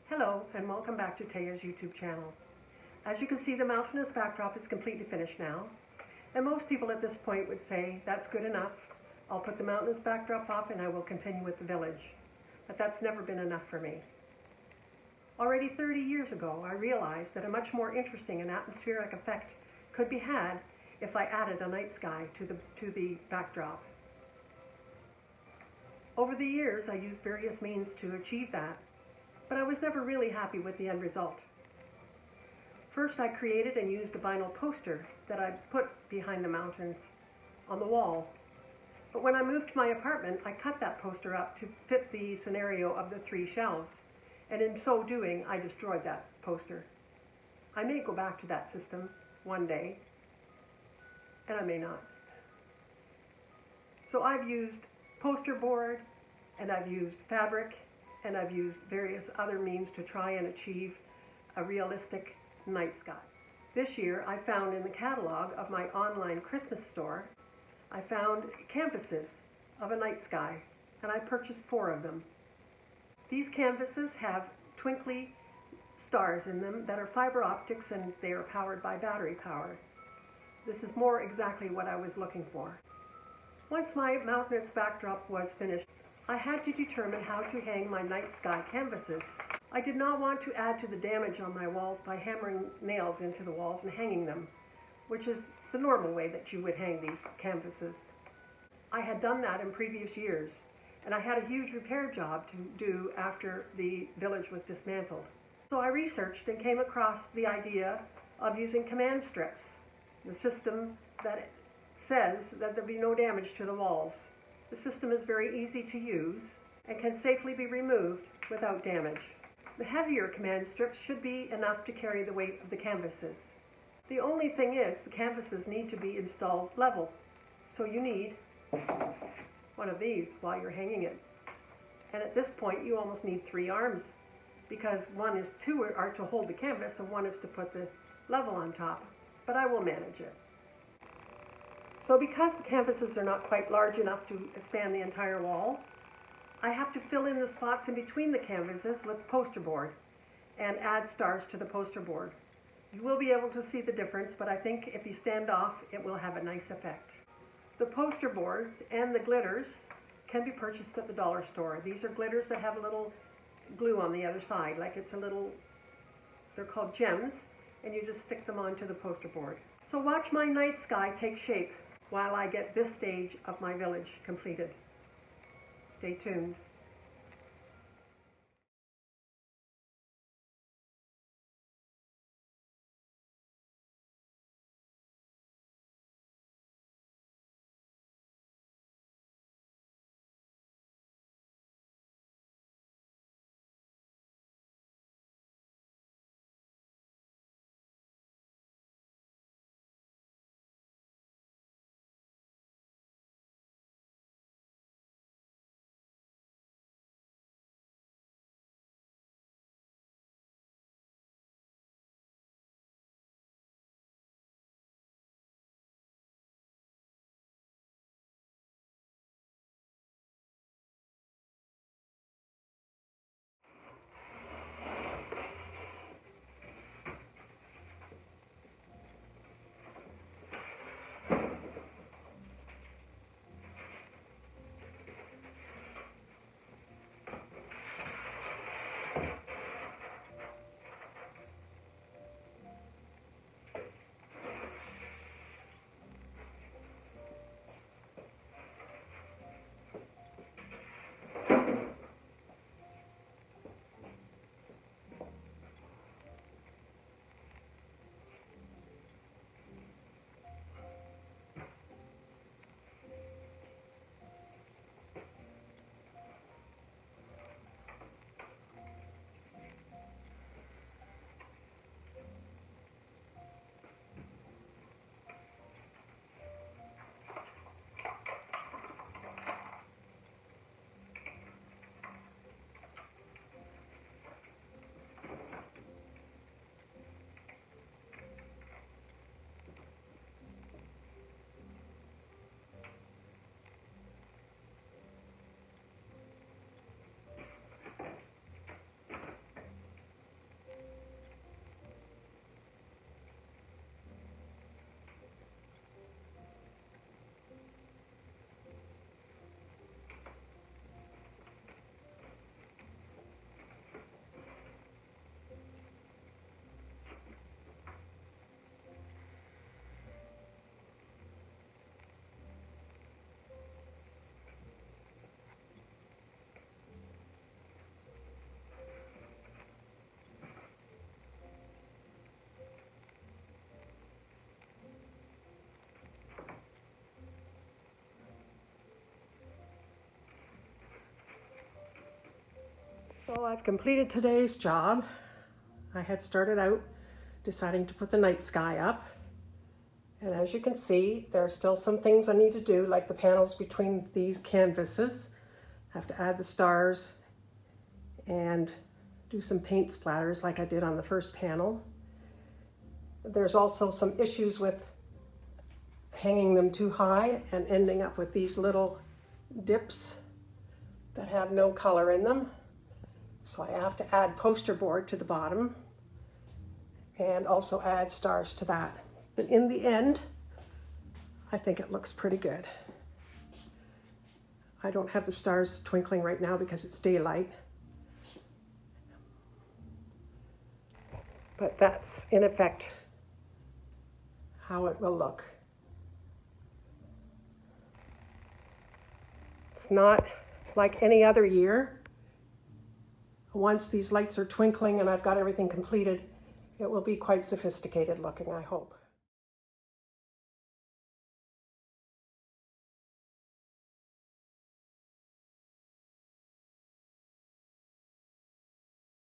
Hello and welcome back to Taya's YouTube channel. As you can see, the mountainous backdrop is completely finished now, and most people at this point would say, that's good enough, I'll put the mountainous backdrop off and I will continue with the village. But that's never been enough for me. Already 30 years ago, I realized that a much more interesting and atmospheric effect could be had if I added a night sky to the backdrop. Over the years, I used various means to achieve that, but I was never really happy with the end result. First, I created and used a vinyl poster that I put behind the mountains on the wall. But when I moved to my apartment, I cut that poster up to fit the scenario of the 3 shelves, and in so doing, I destroyed that poster. I may go back to that system one day, and I may not. So I've used poster board, and I've used fabric, and I've used various other means to try and achieve a realistic night sky. This year I found in the catalog of my online Christmas store, I found canvases of a night sky, and I purchased 4 of them. These canvases have twinkly stars in them that are fiber optics, and they are powered by battery power. This is more exactly what I was looking for. Once my mountainous backdrop was finished, I had to determine how to hang my night sky canvases. I did not want to add to the damage on my walls by hammering nails into the walls and hanging them, which is the normal way that you would hang these canvases. I had done that in previous years, and I had a huge repair job to do after the village was dismantled. So I researched and came across the idea of using command strips, the system that says that there be no damage to the walls. The system is very easy to use and can safely be removed without damage. The heavier command strips should be enough to carry the weight of the canvases. The only thing is, the canvases need to be installed level, so you need one of these while you're hanging it. And at this point you almost need 3 arms, because 2 are to hold the canvas and 1 is to put the level on top, but I will manage it. So because the canvases are not quite large enough to span the entire wall, I have to fill in the spots in between the canvases with poster board and add stars to the poster board. You will be able to see the difference, but I think if you stand off, it will have a nice effect. The poster boards and the glitters can be purchased at the dollar store. These are glitters that have a little glue on the other side, like it's a little, they're called gems, and you just stick them onto the poster board. So watch my night sky take shape while I get this stage of my village completed. Stay tuned. So I've completed today's job. I had started out deciding to put the night sky up. And as you can see, there are still some things I need to do, like the panels between these canvases. I have to add the stars and do some paint splatters like I did on the first panel. There's also some issues with hanging them too high and ending up with these little dips that have no color in them. So I have to add poster board to the bottom and also add stars to that. But in the end, I think it looks pretty good. I don't have the stars twinkling right now because it's daylight. But that's in effect how it will look. It's not like any other year. Once these lights are twinkling and I've got everything completed, it will be quite sophisticated looking, I hope.